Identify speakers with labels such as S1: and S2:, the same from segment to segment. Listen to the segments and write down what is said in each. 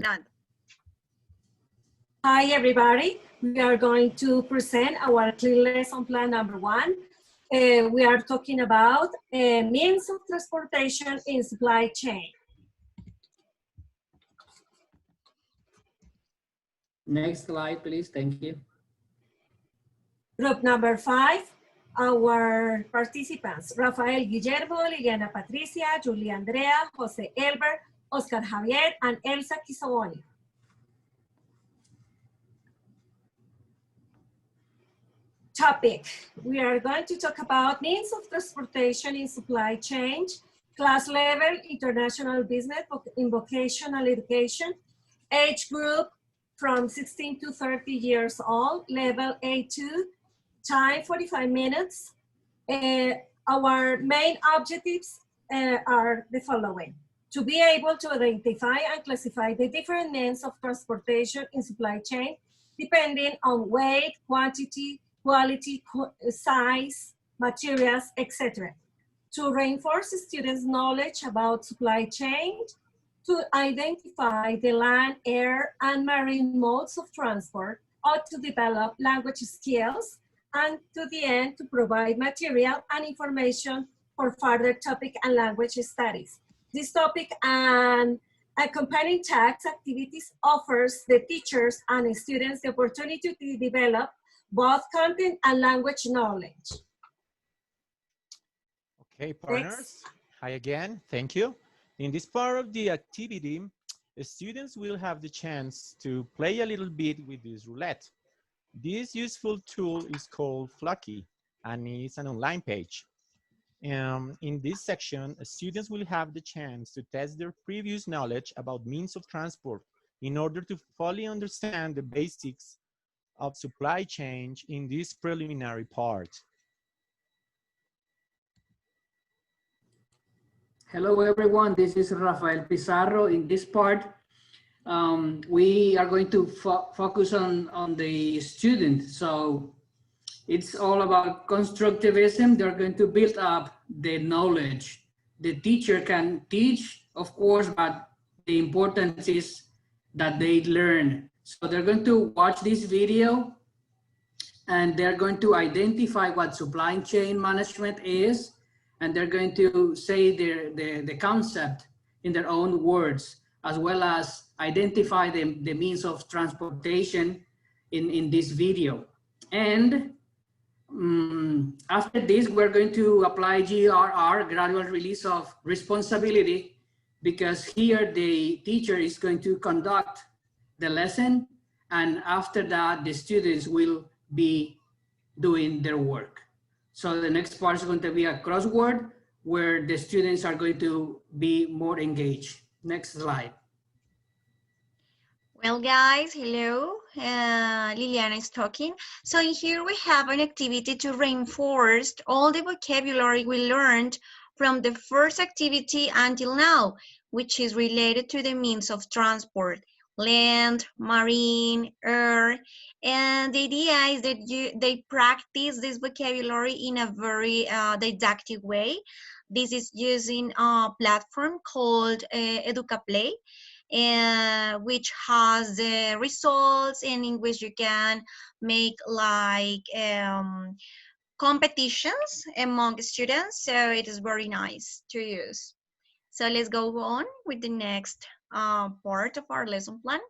S1: None.
S2: Hi, everybody. We are going to present our clear lesson plan number 1. We are talking about means of transportation in supply chain.
S3: Next slide, please. Thank you.
S2: Group number 5, our participants, Rafael Guillermo, Liliana Patricia, Julia Andrea, Jose Elber, Oscar Javier, and Elsa Kisoni. Topic, we are going to talk about means of transportation in supply chain, class level, international business in vocational education, age group from 16 to 30 years old, level A2, time 45 minutes. Our main objectives are the following: to be able to identify and classify the different means of transportation in supply chain, depending on weight, quantity, quality, size, materials, etc. To reinforce students' knowledge about supply chain, to identify the land, air, and marine modes of transport, or to develop language skills, and to the end, to provide material and information for further topic and language studies. This topic and accompanying tax activities offers the teachers and students the opportunity to develop both content and language knowledge.
S4: Okay, partners.
S2: Next.
S4: Hi again. Thank you. In this part of the activity, the students will have the chance to play a little bit with this roulette. This useful tool is called Flocky, and it's an online page. In this section, students will have the chance to test their previous knowledge about means of transport in order to fully understand the basics of supply chain in this preliminary part.
S3: Hello, everyone. This is Rafael Pizarro. In this part, we are going to focus on the student. So it's all about constructivism. They're going to build up the knowledge. The teacher can teach, of course, but the importance is that they learn. So they're going to watch this video and they're going to identify what supply chain management is, and they're going to say the concept in their own words, as well as identify the means of transportation in this video. And after this, we're going to apply GRR, gradual release of responsibility, because here the teacher is going to conduct the lesson, and after that, the students will be doing their work. So the next part is going to be a crossword where the students are going to be more engaged. Next slide.
S1: Well, guys, hello. Liliana is talking. So in here we have an activity to reinforce all the vocabulary we learned from the first activity until now, which is related to the means of transport: land, marine, air. And the idea is that they practice this vocabulary in a very didactic way. This is using a platform called EducaPlay, which has the results, and in which you can make like competitions among students. So it is very nice to use. So let's go on with the next part of our lesson plan.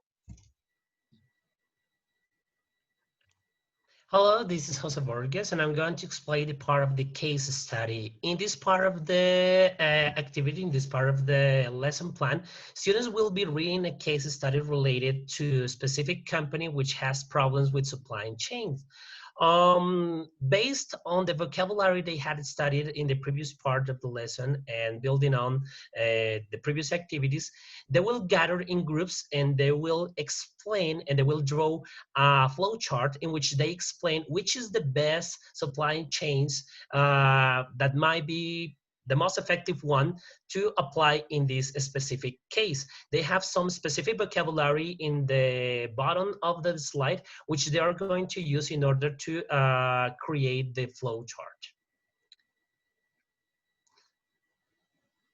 S5: Hello, this is Jose Borges, and I'm going to explain the part of the case study. In this part of the activity, in this part of the lesson plan, students will be reading a case study related to a specific company which has problems with supply chains. Based on the vocabulary they had studied in the previous part of the lesson and building on the previous activities, they will gather in groups and they will explain and they will draw a flow chart in which they explain which is the best supply chains that might be the most effective one to apply in this specific case. They have some specific vocabulary in the bottom of the slide, which they are going to use in order to create the flow chart.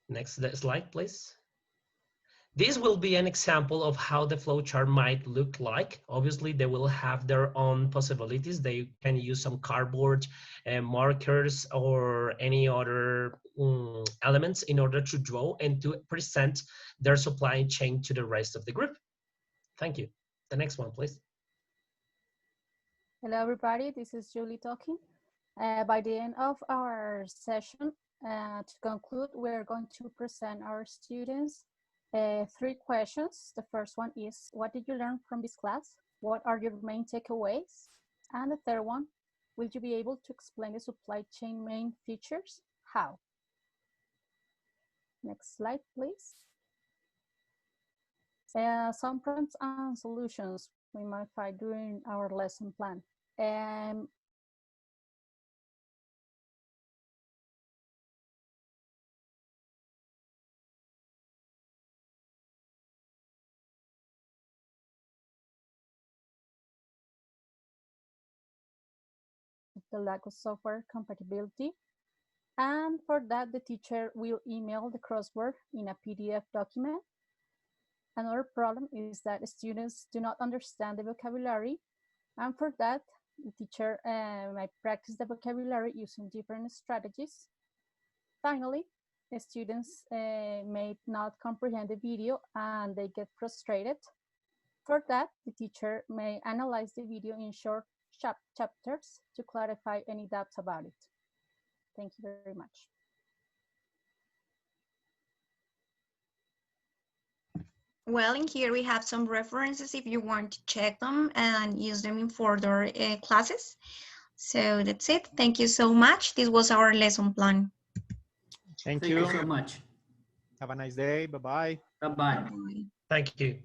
S5: Next slide, please. This will be an example of how the flowchart might look like. Obviously, they will have their own possibilities. They can use some cardboard markers or any other elements in order to draw and to present their supply chain to the rest of the group. Thank you. The next one, please.
S6: Hello, everybody. This is Julie talking. By the end of our session, to conclude, we're going to present our students 3 questions. The first one is, what did you learn from this class? What are your main takeaways? And the third one, will you be able to explain the supply chain main features? How? Next slide, please. Some problems and solutions we might find during our lesson plan. The lack of software compatibility. And for that, the teacher will email the crossword in a PDF document. Another problem is that students do not understand the vocabulary. And for that, the teacher might practice the vocabulary using different strategies. Finally, the students may not comprehend the video and they get frustrated. For that, the teacher may analyze the video in short chapters to clarify any doubts about it. Thank you very much.
S1: Well, in here we have some references if you want to check them and use them in further classes. So that's it. Thank you so much. This was our lesson plan.
S4: Thank
S3: Thank you
S4: you.
S3: so much.
S4: Have a nice day. Bye-bye.
S3: Bye-bye.
S1: Bye.
S5: Thank you.